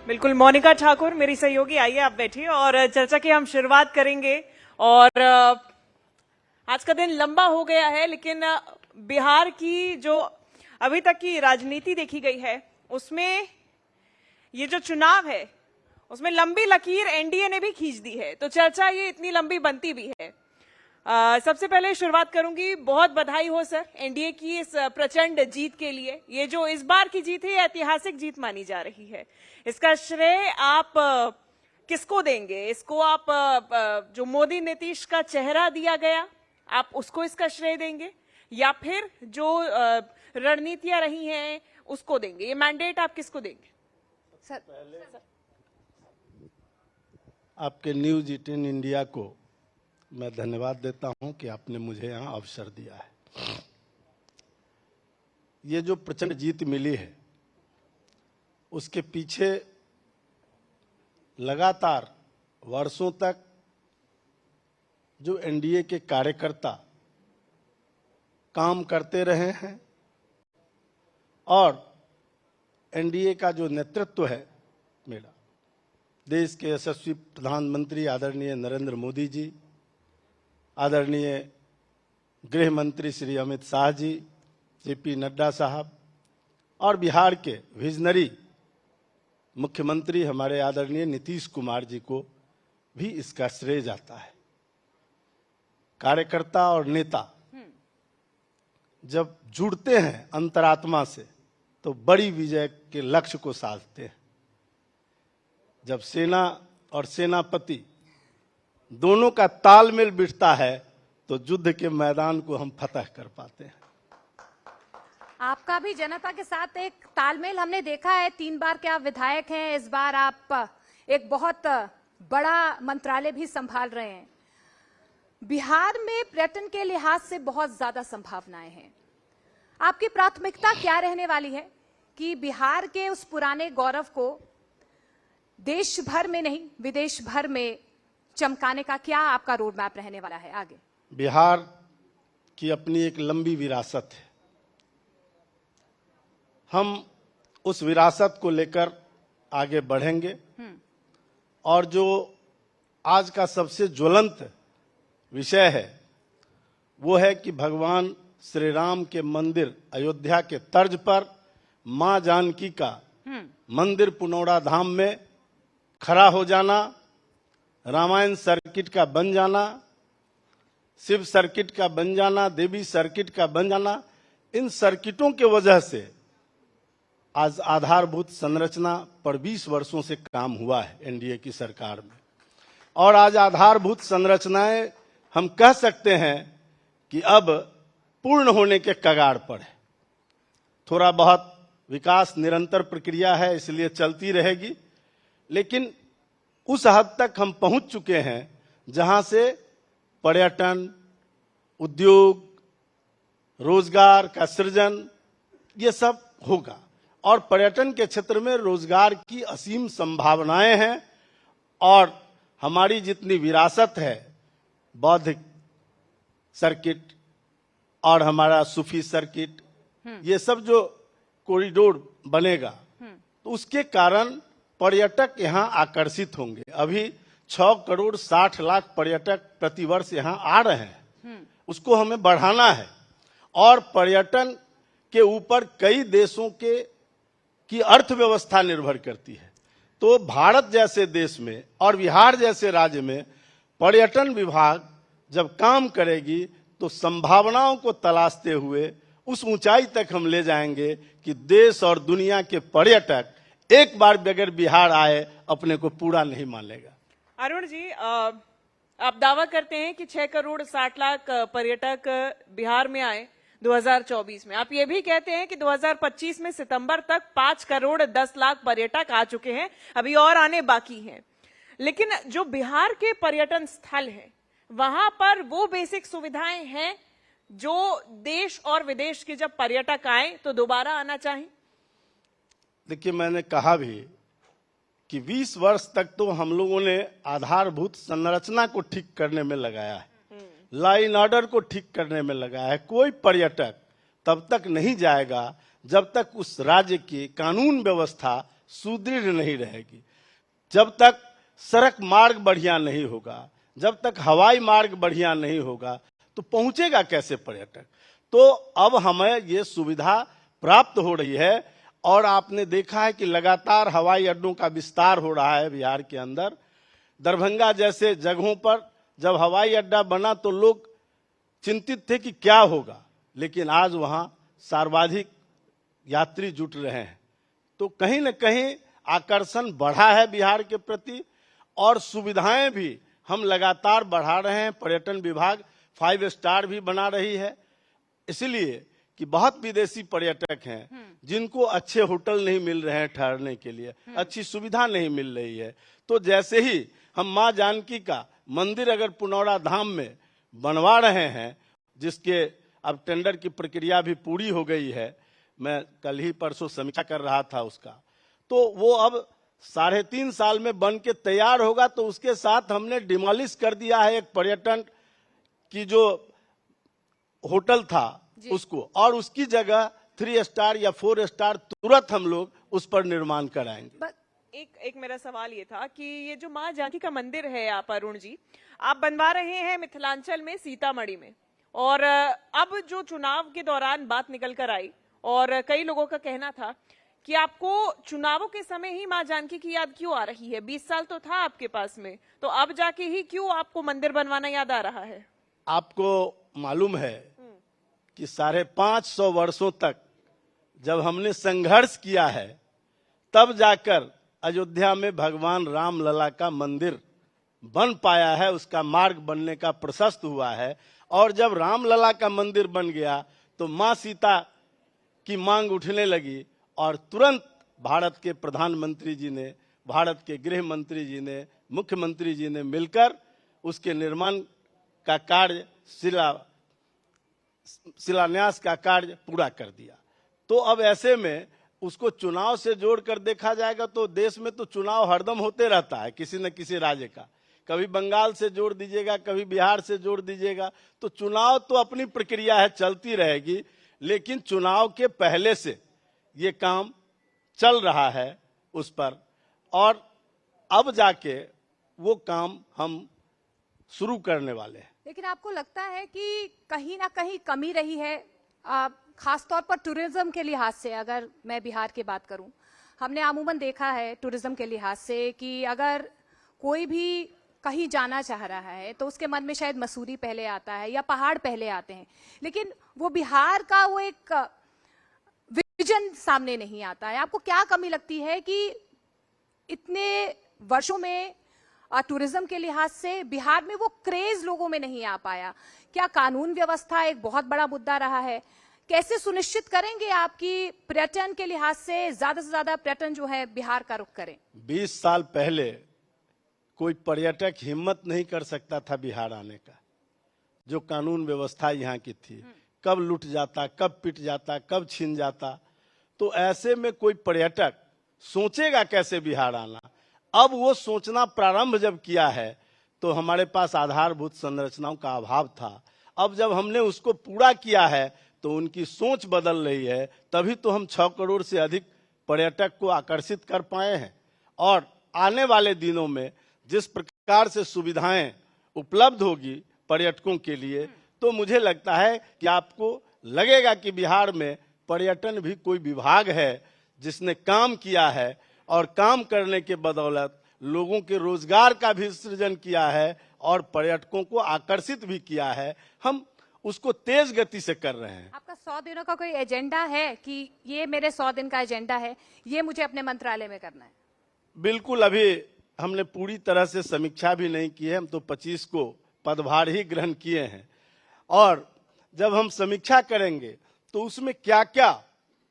बिल्कुल। मोनिका ठाकुर मेरी सहयोगी, आइए आप बैठिए और चर्चा की हम शुरुआत करेंगे। और आज का दिन लंबा हो गया है, लेकिन बिहार की जो अभी तक की राजनीति देखी गई है उसमें ये जो चुनाव है उसमें लंबी लकीर एनडीए ने भी खींच दी है, तो चर्चा ये इतनी लंबी बनती भी है। सबसे पहले शुरुआत करूंगी, बहुत बधाई हो सर एनडीए की इस प्रचंड जीत के लिए। ये जो इस बार की जीत है ये ऐतिहासिक जीत मानी जा रही है। इसका श्रेय आप किसको देंगे? इसको आप जो मोदी नीतीश का चेहरा दिया गया आप उसको इसका श्रेय देंगे, या फिर जो रणनीतियां रही हैं उसको देंगे? ये मैंडेट आप किसको देंगे सर? आपके न्यूज 18 इंडिया को मैं धन्यवाद देता हूं कि आपने मुझे यहां अवसर दिया है। ये जो प्रचंड जीत मिली है उसके पीछे लगातार वर्षों तक जो एनडीए के कार्यकर्ता काम करते रहे हैं और एनडीए का जो नेतृत्व है मेरा, देश के यशस्वी प्रधानमंत्री आदरणीय नरेंद्र मोदी जी, आदरणीय गृह मंत्री श्री अमित शाह जी, जेपी नड्डा साहब और बिहार के विजनरी मुख्यमंत्री हमारे आदरणीय नीतीश कुमार जी को भी इसका श्रेय जाता है। कार्यकर्ता और नेता जब जुड़ते हैं अंतरात्मा से तो बड़ी विजय के लक्ष्य को साधते हैं। जब सेना और सेनापति दोनों का तालमेल बिठता है तो युद्ध के मैदान को हम फतह कर पाते हैं। आपका भी जनता के साथ एक तालमेल हमने देखा है। 3 बार के आप विधायक हैं, इस बार आप एक बहुत बड़ा मंत्रालय भी संभाल रहे हैं। बिहार में पर्यटन के लिहाज से बहुत ज्यादा संभावनाएं हैं। आपकी प्राथमिकता क्या रहने वाली है कि बिहार के उस पुराने गौरव को देश भर में नहीं विदेश भर में चमकाने का क्या आपका रोड मैप रहने वाला है आगे? बिहार की अपनी एक लंबी विरासत है। हम उस विरासत को लेकर आगे बढ़ेंगे और जो आज का सबसे ज्वलंत विषय है वो है कि भगवान श्री राम के मंदिर अयोध्या के तर्ज पर मां जानकी का मंदिर पुनौड़ा धाम में खड़ा हो जाना, रामायण सर्किट का बन जाना, शिव सर्किट का बन जाना, देवी सर्किट का बन जाना, इन सर्किटों के वजह से आज आधारभूत संरचना पर 20 वर्षों से काम हुआ है एनडीए की सरकार में। और आज आधारभूत संरचनाएं हम कह सकते हैं कि अब पूर्ण होने के कगार पर है। थोड़ा बहुत विकास निरंतर प्रक्रिया है, इसलिए चलती रहेगी, लेकिन उस हद तक हम पहुंच चुके हैं जहां से पर्यटन, उद्योग, रोजगार का सृजन ये सब होगा। और पर्यटन के क्षेत्र में रोजगार की असीम संभावनाएं हैं और हमारी जितनी विरासत है, बौद्ध सर्किट और हमारा सूफी सर्किट, ये सब जो कॉरिडोर बनेगा तो उसके कारण पर्यटक यहाँ आकर्षित होंगे। अभी 6 करोड़ 60 लाख पर्यटक प्रतिवर्ष यहाँ आ रहे हैं, उसको हमें बढ़ाना है। और पर्यटन के ऊपर कई देशों की अर्थव्यवस्था निर्भर करती है। तो भारत जैसे देश में और बिहार जैसे राज्य में पर्यटन विभाग जब काम करेगी तो संभावनाओं को तलाशते हुए उस ऊंचाई तक हम ले जाएंगे कि देश और दुनिया के पर्यटक एक बार बगैर बिहार आए अपने को पूरा नहीं मानेगा। अरुण जी, आप दावा करते हैं कि 6 करोड़ 60 लाख पर्यटक बिहार में आए 2024 में। आप ये भी कहते हैं कि 2025 में सितंबर तक 5 करोड़ 10 लाख पर्यटक आ चुके हैं, अभी और आने बाकी हैं। लेकिन जो बिहार के पर्यटन स्थल हैं वहां पर वो बेसिक सुविधाएं हैं जो देश और विदेश के जब पर्यटक आए तो दोबारा आना चाहिए। देखिए, मैंने कहा भी कि 20 वर्ष तक तो हम लोगों ने आधारभूत संरचना को ठीक करने में लगाया है, लॉ एंड ऑर्डर को ठीक करने में लगाया है। कोई पर्यटक तब तक नहीं जाएगा जब तक उस राज्य की कानून व्यवस्था सुदृढ़ नहीं रहेगी। जब तक सड़क मार्ग बढ़िया नहीं होगा, जब तक हवाई मार्ग बढ़िया नहीं होगा, तो पहुंचेगा कैसे पर्यटक। तो अब हमें ये सुविधा प्राप्त हो रही है और आपने देखा है कि लगातार हवाई अड्डों का विस्तार हो रहा है बिहार के अंदर। दरभंगा जैसे जगहों पर जब हवाई अड्डा बना तो लोग चिंतित थे कि क्या होगा, लेकिन आज वहां सर्वाधिक यात्री जुट रहे हैं। तो कहीं न कहीं आकर्षण बढ़ा है बिहार के प्रति और सुविधाएं भी हम लगातार बढ़ा रहे हैं। पर्यटन विभाग 5 स्टार भी बना रही है, इसलिए कि बहुत विदेशी पर्यटक हैं जिनको अच्छे होटल नहीं मिल रहे हैं ठहरने के लिए, अच्छी सुविधा नहीं मिल रही है। तो जैसे ही हम मां जानकी का मंदिर अगर पुनौरा धाम में बनवा रहे हैं, जिसके अब टेंडर की प्रक्रिया भी पूरी हो गई है, मैं कल ही परसों समीक्षा कर रहा था उसका, तो वो अब 3.5 साल में बन के तैयार होगा। तो उसके साथ हमने डिमोलिश कर दिया है एक पर्यटन की जो होटल था उसको, और उसकी जगह 3 स्टार या 4 स्टार तुरंत हम लोग उस पर निर्माण कराएंगे। एक मेरा सवाल ये था कि ये जो मां जानकी का मंदिर है आप अरुण जी, आप बनवा रहे हैं मिथिलांचल में सीतामढ़ी में, और अब जो चुनाव के दौरान बात निकल कर आई और कई लोगों का कहना था कि आपको चुनावों के समय ही मां जानकी की याद क्यों आ रही है। 20 साल तो था आपके पास में, तो अब जाके ही क्यों आपको मंदिर बनवाना याद आ रहा है। आपको मालूम है कि 550 वर्षों तक जब हमने संघर्ष किया है, तब जाकर अयोध्या में भगवान राम लला का मंदिर बन पाया है, उसका मार्ग बनने का प्रशस्त हुआ है। और जब राम लला का मंदिर बन गया तो मां सीता की मांग उठने लगी और तुरंत भारत के प्रधानमंत्री जी ने, भारत के गृह मंत्री जी ने, मुख्यमंत्री जी ने मिलकर उसके निर्माण का कार्य, शिलान्यास का कार्य पूरा कर दिया। तो अब ऐसे में उसको चुनाव से जोड़कर देखा जाएगा तो देश में तो चुनाव हरदम होते रहता है किसी न किसी राज्य का, कभी बंगाल से जोड़ दीजिएगा, कभी बिहार से जोड़ दीजिएगा। तो चुनाव तो अपनी प्रक्रिया है, चलती रहेगी, लेकिन चुनाव के पहले से ये काम चल रहा है उस पर, और अब जाके वो काम हम शुरू करने वाले हैं। लेकिन आपको लगता है कि कहीं ना कहीं कमी रही है, खासतौर पर टूरिज्म के लिहाज से? अगर मैं बिहार की बात करूं, हमने अमूमन देखा है टूरिज्म के लिहाज से कि अगर कोई भी कहीं जाना चाह रहा है तो उसके मन में शायद मसूरी पहले आता है या पहाड़ पहले आते हैं, लेकिन वो बिहार का वो एक विजन सामने नहीं आता है। आपको क्या कमी लगती है कि इतने वर्षों में टूरिज्म के लिहाज से बिहार में वो क्रेज लोगों में नहीं आ पाया? क्या कानून व्यवस्था एक बहुत बड़ा मुद्दा रहा है? कैसे सुनिश्चित करेंगे आप कि पर्यटन के लिहाज से ज्यादा पर्यटन जो है बिहार का रुख करें? 20 साल पहले कोई पर्यटक हिम्मत नहीं कर सकता था बिहार आने का। जो कानून व्यवस्था यहाँ की थी, कब लूट जाता, कब पिट जाता, कब छीन जाता, तो ऐसे में कोई पर्यटक सोचेगा कैसे बिहार आना। अब वो सोचना प्रारंभ जब किया है तो हमारे पास आधारभूत संरचनाओं का अभाव था। अब जब हमने उसको पूरा किया है तो उनकी सोच बदल रही है, तभी तो हम 6 करोड़ से अधिक पर्यटक को आकर्षित कर पाए हैं। और आने वाले दिनों में जिस प्रकार से सुविधाएं उपलब्ध होगी पर्यटकों के लिए, तो मुझे लगता है कि आपको लगेगा कि बिहार में पर्यटन भी कोई विभाग है जिसने काम किया है, और काम करने के बदौलत लोगों के रोजगार का भी सृजन किया है और पर्यटकों को आकर्षित भी किया है। हम उसको तेज गति से कर रहे हैं। आपका 100 दिनों का कोई एजेंडा है कि ये मेरे 100 दिन का एजेंडा है, ये मुझे अपने मंत्रालय में करना है? बिल्कुल, अभी हमने पूरी तरह से समीक्षा भी नहीं की है। हम तो 25 को पदभार ही ग्रहण किए हैं, और जब हम समीक्षा करेंगे तो उसमें क्या क्या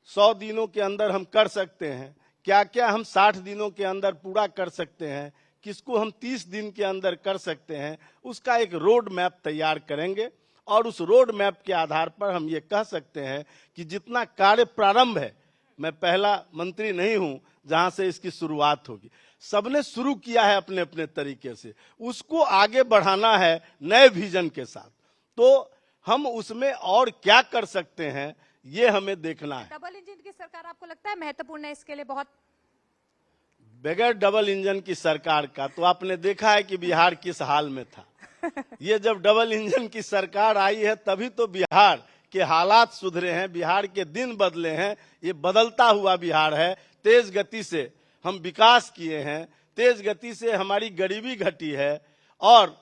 100 दिनों के अंदर हम कर सकते हैं, क्या क्या हम 60 दिनों के अंदर पूरा कर सकते हैं, किसको हम 30 दिन के अंदर कर सकते हैं, उसका एक रोड मैप तैयार करेंगे। और उस रोड मैप के आधार पर हम ये कह सकते हैं कि जितना कार्य प्रारंभ है, मैं पहला मंत्री नहीं हूं जहां से इसकी शुरुआत होगी, सबने शुरू किया है अपने अपने तरीके से, उसको आगे बढ़ाना है नए विजन के साथ। तो हम उसमें और क्या कर सकते हैं ये हमें देखना है। डबल इंजन की सरकार आपको लगता है महत्वपूर्ण है इसके लिए? बहुत बगैर डबल इंजन की सरकार का, तो आपने देखा है कि बिहार किस हाल में था। ये जब डबल इंजन की सरकार आई है तभी तो बिहार के हालात सुधरे हैं, बिहार के दिन बदले हैं। ये बदलता हुआ बिहार है। तेज गति से हम विकास किए हैं, तेज गति से हमारी गरीबी घटी है और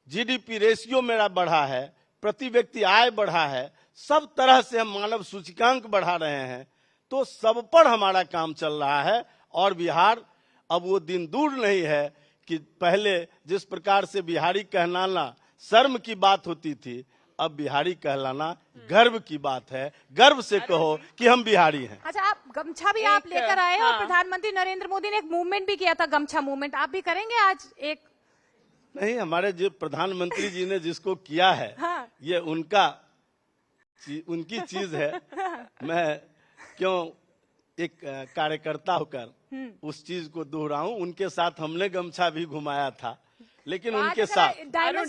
जीडीपी रेशियो मेरा बढ़ा है, प्रति व्यक्ति आय बढ़ा है, सब तरह से हम मानव सूचकांक बढ़ा रहे हैं। तो सब पर हमारा काम चल रहा है और बिहार अब वो दिन दूर नहीं है कि पहले जिस प्रकार से बिहारी कहलाना शर्म की बात होती थी, अब बिहारी कहलाना गर्व की बात है। गर्व से कहो कि हम बिहारी हैं। अच्छा, आप गमछा भी आप लेकर आए और प्रधानमंत्री नरेंद्र मोदी ने एक मूवमेंट भी किया था, गमछा मूवमेंट, आप भी करेंगे आज एक? नहीं, हमारे जो प्रधानमंत्री जी ने जिसको किया है, हाँ। ये उनकी चीज है। मैं क्यों एक कार्यकर्ता होकर उस चीज को दोहराऊं। उनके साथ हमने गमछा भी घुमाया था, लेकिन उनके साथ अरुण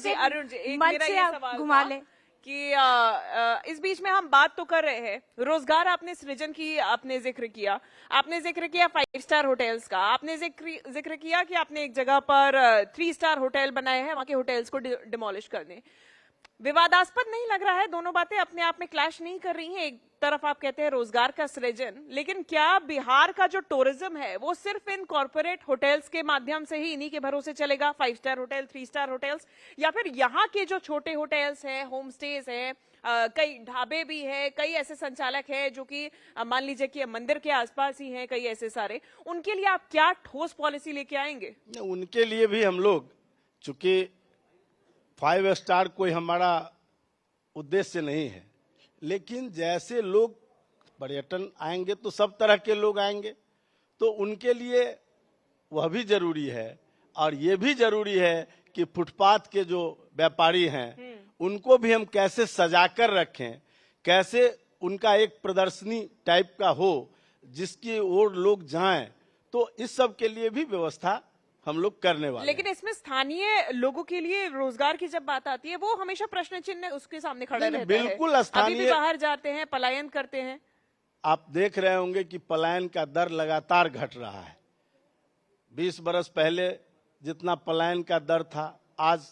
जी एक मेरा ये सवाल घुमा था ले कि इस बीच में हम बात तो कर रहे हैं, रोजगार आपने सृजन की आपने जिक्र किया 5 स्टार होटल्स का, आपने जिक्र किया कि आपने एक जगह पर 3 स्टार होटल बनाए हैं, वहां के होटल्स को डिमोलिश करने। विवादास्पद नहीं लग रहा है? दोनों बातें अपने आप में क्लैश नहीं कर रही हैं? एक तरफ आप कहते हैं रोजगार का सृजन, लेकिन क्या बिहार का जो टूरिज्म है वो सिर्फ इन कॉर्पोरेट होटल्स के माध्यम से ही, इन्हीं के भरोसे चलेगा? 5 स्टार होटल, 3 स्टार होटल्स, या फिर यहाँ के जो छोटे होटल्स हैं, होम स्टेज हैं, कई ढाबे भी हैं, कई ऐसे संचालक हैं जो कि मान लीजिए कि मंदिर के आसपास ही हैं, कई ऐसे सारे, उनके लिए आप क्या ठोस पॉलिसी लेके आएंगे? उनके लिए भी हम लोग, चूंकि 5 स्टार कोई हमारा उद्देश्य नहीं है, लेकिन जैसे लोग पर्यटन आएंगे तो सब तरह के लोग आएंगे, तो उनके लिए वह भी जरूरी है। और ये भी जरूरी है कि फुटपाथ के जो व्यापारी हैं उनको भी हम कैसे सजाकर रखें, कैसे उनका एक प्रदर्शनी टाइप का हो जिसकी ओर लोग जाएं। तो इस सब के लिए भी व्यवस्था हम लोग करने वाले। लेकिन इसमें स्थानीय लोगों के लिए रोजगार की जब बात आती है, वो हमेशा प्रश्न चिन्ह उसके सामने खड़ा रहता है। बिल्कुल स्थानीय, अभी भी बाहर जाते हैं, पलायन करते हैं। आप देख रहे होंगे कि पलायन का दर लगातार घट रहा है। 20 बरस पहले जितना पलायन का दर था, आज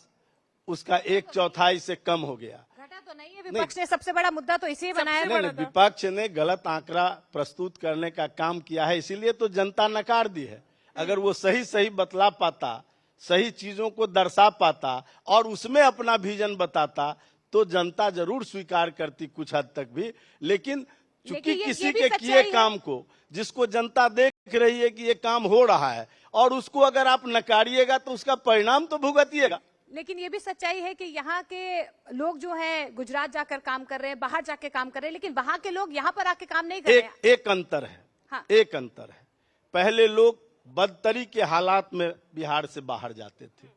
उसका 1/4 से कम हो गया। घटा तो नहीं है, विपक्ष ने सबसे बड़ा मुद्दा तो इसी बनाया। नहीं, विपक्ष ने गलत आंकड़ा प्रस्तुत करने का काम किया है, इसीलिए तो जनता नकार दी है। अगर वो सही बतला पाता, सही चीजों को दर्शा पाता और उसमें अपना विजन बताता, तो जनता जरूर स्वीकार करती कुछ हद तक भी। लेकिन चूंकि किसी के किए काम को, जिसको जनता देख रही है कि ये काम हो रहा है, और उसको अगर आप नकारिएगा तो उसका परिणाम तो भुगतिएगा। लेकिन ये भी सच्चाई है कि यहाँ के लोग जो हैं गुजरात जाकर काम कर रहे हैं, बाहर जाके काम कर रहे हैं, लेकिन वहां के लोग यहाँ पर आके काम नहीं कर रहे हैं। एक अंतर है। हाँ। एक अंतर है, पहले लोग बदतरी के हालात में बिहार से बाहर जाते थे,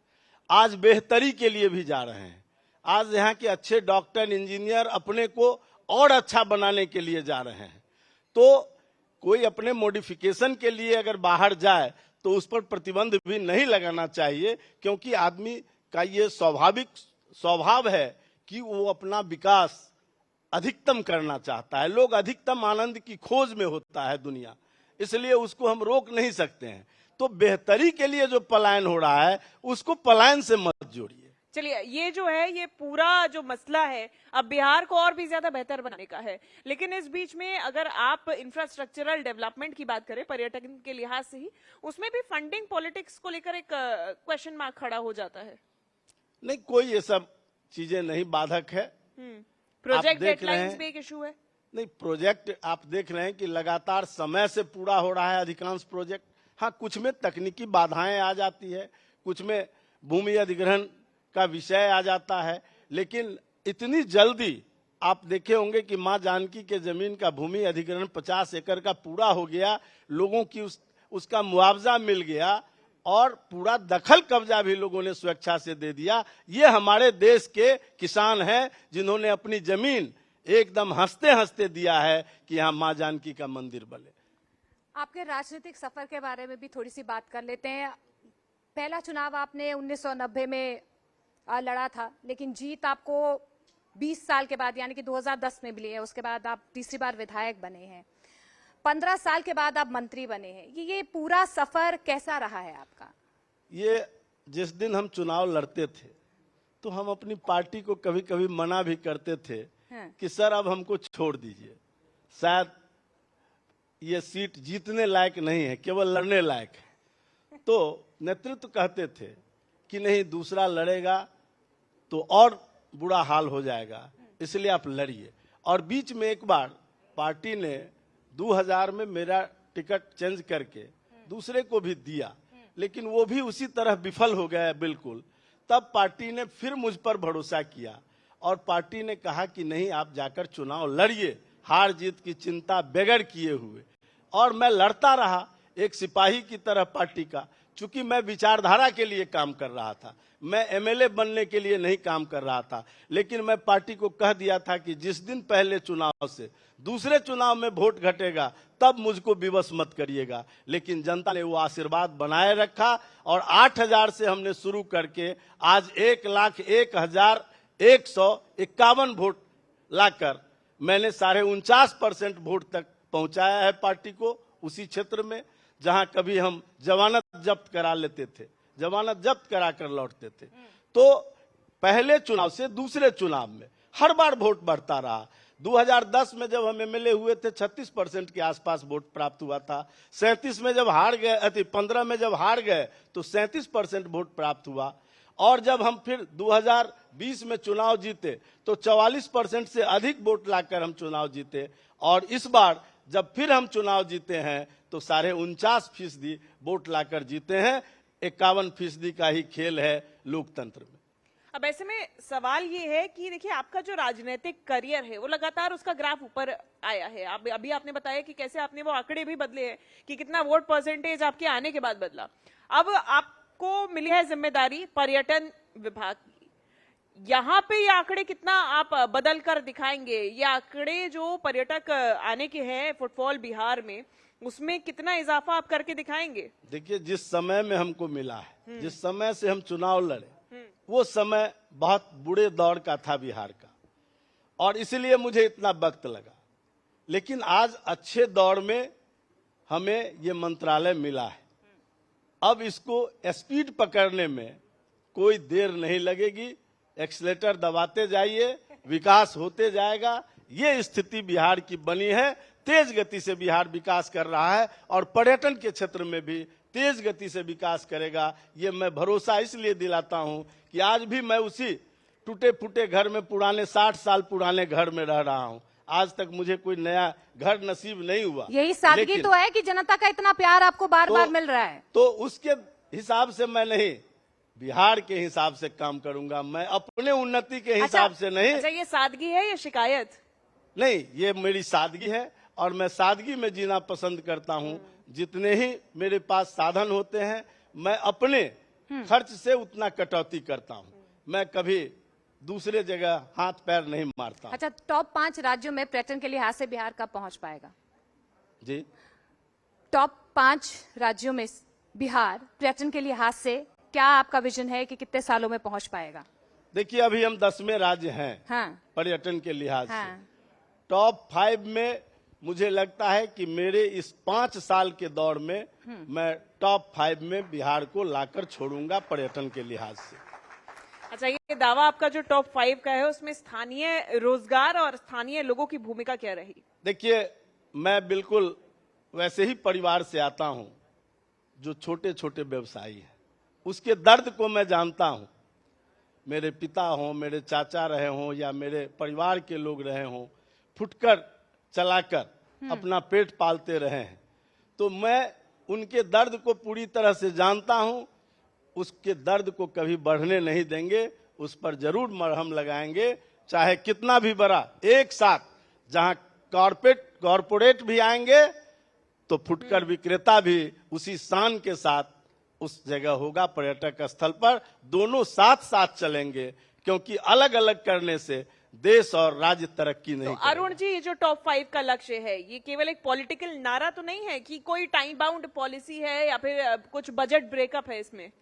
आज बेहतरी के लिए भी जा रहे हैं। आज यहाँ के अच्छे डॉक्टर, इंजीनियर अपने को और अच्छा बनाने के लिए जा रहे हैं। तो कोई अपने मॉडिफिकेशन के लिए अगर बाहर जाए तो उस पर प्रतिबंध भी नहीं लगाना चाहिए, क्योंकि आदमी का ये स्वाभाविक स्वभाव है कि वो अपना विकास अधिकतम करना चाहता है। लोग अधिकतम आनंद की खोज में होता है दुनिया, इसलिए उसको हम रोक नहीं सकते हैं। तो बेहतरी के लिए जो पलायन हो रहा है उसको पलायन से मत जोड़िए। चलिए, ये जो है, ये पूरा जो मसला है अब बिहार को और भी ज्यादा बेहतर बनाने का है, लेकिन इस बीच में अगर आप इंफ्रास्ट्रक्चरल डेवलपमेंट की बात करें पर्यटन के लिहाज से ही, उसमें भी फंडिंग पॉलिटिक्स को लेकर एक क्वेश्चन मार्क खड़ा हो जाता है। नहीं, कोई ये सब चीजें नहीं बाधक है। प्रोजेक्ट डेडलाइंस भी एक इशू है। नहीं, प्रोजेक्ट आप देख रहे हैं कि लगातार समय से पूरा हो रहा है अधिकांश प्रोजेक्ट। हाँ, कुछ में तकनीकी बाधाएं आ जाती है, कुछ में भूमि अधिग्रहण का विषय आ जाता है, लेकिन इतनी जल्दी आप देखे होंगे कि मां जानकी के जमीन का भूमि अधिग्रहण 50 एकड़ का पूरा हो गया, लोगों की उसका मुआवजा मिल गया और पूरा दखल कब्जा भी लोगों ने स्वेच्छा से दे दिया। ये हमारे देश के किसान हैं जिन्होंने अपनी जमीन एकदम हंसते हंसते दिया है कि यहाँ मां जानकी का मंदिर बने। आपके राजनीतिक सफर के बारे में भी थोड़ी सी बात कर लेते हैं। पहला चुनाव आपने 1990 में लड़ा था, लेकिन जीत आपको 20 साल के बाद यानी कि 2010 में मिली है। उसके बाद आप तीसरी बार विधायक बने हैं। 15 साल के बाद आप मंत्री बने हैं, ये पूरा सफर कैसा रहा है आपका? ये जिस दिन हम चुनाव लड़ते थे तो हम अपनी पार्टी को कभी कभी मना भी करते थे कि सर अब हमको छोड़ दीजिए, शायद ये सीट जीतने लायक नहीं है, केवल लड़ने लायक है। तो नेतृत्व कहते थे कि नहीं, दूसरा लड़ेगा तो और बुरा हाल हो जाएगा, इसलिए आप लड़िए। और बीच में एक बार पार्टी ने 2000 में मेरा टिकट चेंज करके दूसरे को भी दिया, लेकिन वो भी उसी तरह विफल हो गया बिल्कुल। तब पार्टी ने फिर मुझ पर भरोसा किया और पार्टी ने कहा कि नहीं, आप जाकर चुनाव लड़िए, हार जीत की चिंता बगैर किए हुए। और मैं लड़ता रहा एक सिपाही की तरह पार्टी का, चूंकि मैं विचारधारा के लिए काम कर रहा था, मैं एमएलए बनने के लिए नहीं काम कर रहा था। लेकिन मैं पार्टी को कह दिया था कि जिस दिन पहले चुनाव से दूसरे चुनाव में वोट घटेगा तब मुझको विवश मत करिएगा। लेकिन जनता ने वो आशीर्वाद बनाए रखा और 8000 से हमने शुरू करके आज 1,01,151 वोट लाकर मैंने 49.5% वोट तक पहुंचाया है पार्टी को, उसी क्षेत्र में जहां कभी हम जमानत जब्त करा लेते थे, जमानत जब्त करा कर लौटते थे। तो पहले चुनाव से दूसरे चुनाव में हर बार वोट बढ़ता रहा। 2010 में जब हम एमएलए हुए थे 36% के आसपास वोट प्राप्त हुआ था। 37 में जब हार गए, 15 में जब हार गए तो 37% वोट प्राप्त हुआ। और जब हम फिर 2020 में चुनाव जीते तो 44% से अधिक वोट लाकर हम चुनाव जीते। और इस बार जब फिर हम चुनाव जीते हैं तो 49.5% वोट लाकर जीते हैं। 51% का ही खेल है लोकतंत्र में। अब ऐसे में सवाल ये है कि देखिए, आपका जो राजनीतिक करियर है वो लगातार उसका ग्राफ ऊपर आया है। अभी आपने बताया कि कैसे आपने वो आंकड़े भी बदले हैं कि कितना वोट परसेंटेज आपके आने के बाद बदला। अब आपको मिली है जिम्मेदारी पर्यटन विभाग की, यहाँ पे ये आंकड़े कितना आप बदल कर दिखाएंगे? ये आंकड़े जो पर्यटक आने के हैं फुटफॉल बिहार में, उसमें कितना इजाफा आप करके दिखाएंगे? देखिए, जिस समय में हमको मिला है, जिस समय से हम चुनाव लड़े, वो समय बहुत बुरे दौर का था बिहार का, और इसलिए मुझे इतना वक्त लगा। लेकिन आज अच्छे दौर में हमें ये मंत्रालय मिला है। अब इसको स्पीड पकड़ने में कोई देर नहीं लगेगी, एक्सीलेटर दबाते जाइए, विकास होते जाएगा। ये स्थिति बिहार की बनी है, तेज गति से बिहार विकास कर रहा है और पर्यटन के क्षेत्र में भी तेज गति से विकास करेगा। ये मैं भरोसा इसलिए दिलाता हूं कि आज भी मैं उसी टूटे फूटे घर में, पुराने 60 साल पुराने घर में रह रहा हूं। आज तक मुझे कोई नया घर नसीब नहीं हुआ। यही सादगी तो है कि जनता का इतना प्यार आपको बार बार मिल रहा है। तो उसके हिसाब से मैं नहीं, बिहार के हिसाब से काम करूंगा, मैं अपने उन्नति के हिसाब से नहीं। अच्छा, ये सादगी है या शिकायत? नहीं, ये मेरी सादगी है और मैं सादगी में जीना पसंद करता हूं। जितने ही मेरे पास साधन होते हैं मैं अपने खर्च से उतना कटौती करता हूं, मैं कभी दूसरे जगह हाथ पैर नहीं मारता। अच्छा, टॉप 5 राज्यों में पर्यटन के लिहाज से बिहार कब पहुंच पाएगा? जी, टॉप 5 राज्यों में बिहार पर्यटन के लिहाज से क्या आपका विजन है कि कितने सालों में पहुंच पाएगा? देखिए, अभी हम 10वें राज्य हैं हाँ, पर्यटन के लिहाज हाँ। से। टॉप 5 में मुझे लगता है कि मेरे इस 5 साल के दौर में मैं टॉप 5 में बिहार को लाकर छोड़ूंगा पर्यटन के लिहाज से। अच्छा, ये दावा आपका जो टॉप 5 का है उसमें स्थानीय रोजगार और स्थानीय लोगों की भूमिका क्या रही? देखिए, मैं बिल्कुल वैसे ही परिवार से आता हूं जो छोटे छोटे व्यवसायी हैं, उसके दर्द को मैं जानता हूं। मेरे पिता हों, मेरे चाचा रहे हों या मेरे परिवार के लोग रहे हों, फुटकर चलाकर अपना पेट पालते रहे हैं, तो मैं उनके दर्द को पूरी तरह से जानता हूं। उसके दर्द को कभी बढ़ने नहीं देंगे, उस पर जरूर मरहम लगाएंगे, चाहे कितना भी बड़ा। एक साथ जहां कॉर्पोरेट भी आएंगे तो फुटकर विक्रेता भी उसी शान के साथ उस जगह होगा पर्यटक स्थल पर। दोनों साथ साथ चलेंगे, क्योंकि अलग अलग करने से देश और राज्य तरक्की नहीं तो अरुण जी, ये जो टॉप 5 का लक्ष्य है, ये केवल एक पॉलिटिकल नारा तो नहीं है कि कोई टाइम बाउंड पॉलिसी है या फिर कुछ बजट ब्रेकअप है इसमें?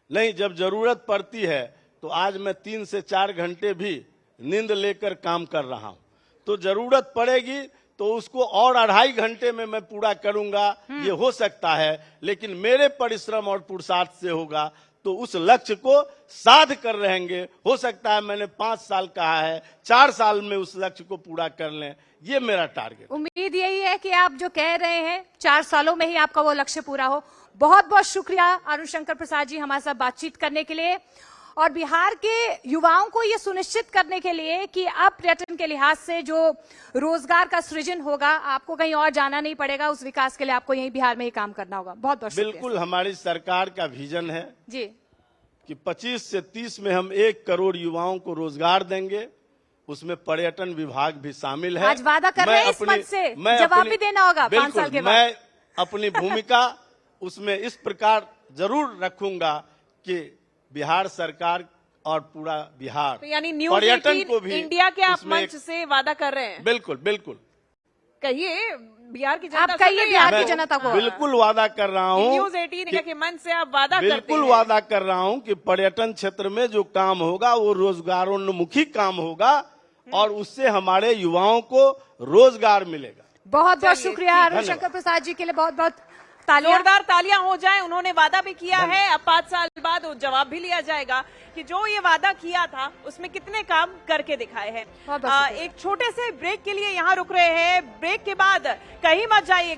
नहीं, जब जरूरत पड़ती है तो आज मैं 3 से 4 घंटे भी नींद लेकर काम कर रहा हूं। तो जरूरत पड़ेगी तो उसको और 2.5 घंटे में मैं पूरा करूंगा, ये हो सकता है। लेकिन मेरे परिश्रम और पुरुषार्थ से होगा तो उस लक्ष्य को साध कर रहेंगे। हो सकता है मैंने 5 साल कहा है, 4 साल में उस लक्ष्य को पूरा कर लें, ये मेरा टारगेट। उम्मीद यही है कि आप जो कह रहे हैं 4 सालों में ही आपका वो लक्ष्य पूरा हो। बहुत बहुत शुक्रिया अरुण शंकर प्रसाद जी हमारे साथ बातचीत करने के लिए, और बिहार के युवाओं को ये सुनिश्चित करने के लिए कि अब पर्यटन के लिहाज से जो रोजगार का सृजन होगा, आपको कहीं और जाना नहीं पड़ेगा, उस विकास के लिए आपको यहीं बिहार में ही काम करना होगा। बहुत बहुत शुक्रिया। बिल्कुल, हमारी सरकार का विजन है जी कि 25 से 30 में हम 1 करोड़ युवाओं को रोजगार देंगे, उसमें पर्यटन विभाग भी शामिल है। आज वादा कर रहे हैं इस मंच से, जवाब भी देना होगा 5 साल के बाद। मैं अपनी भूमिका उसमें इस प्रकार जरूर रखूंगा कि बिहार सरकार और पूरा बिहार तो यानी न्यूज पर्यटन 18 को भी इंडिया के आप उसमें मंच से वादा कर रहे हैं। बिल्कुल बिल्कुल कहिए बिहार की जनता आप सुन कहिए रही है बिहार की आपको। जनता को। बिल्कुल वादा कर रहा हूँ, न्यूज 18 के मंच से आप वादा करते बिल्कुल हैं। वादा कर रहा हूँ कि पर्यटन क्षेत्र में जो काम होगा वो रोजगारोन्मुखी काम होगा और उससे हमारे युवाओं को रोजगार मिलेगा। बहुत बहुत चलिए, शुक्रिया अरुण धन्यवाद। शंकर प्रसाद जी के लिए, बहुत बहुत तालियां। जोरदार तालियां हो जाए। उन्होंने वादा भी किया है, अब 5 साल बाद वो जवाब भी लिया जाएगा कि जो ये वादा किया था उसमें कितने काम करके दिखाए हैं। बहुत शुक्रिया। एक छोटे से ब्रेक के लिए यहाँ रुक रहे हैं। ब्रेक के बाद कहीं मत जाइए।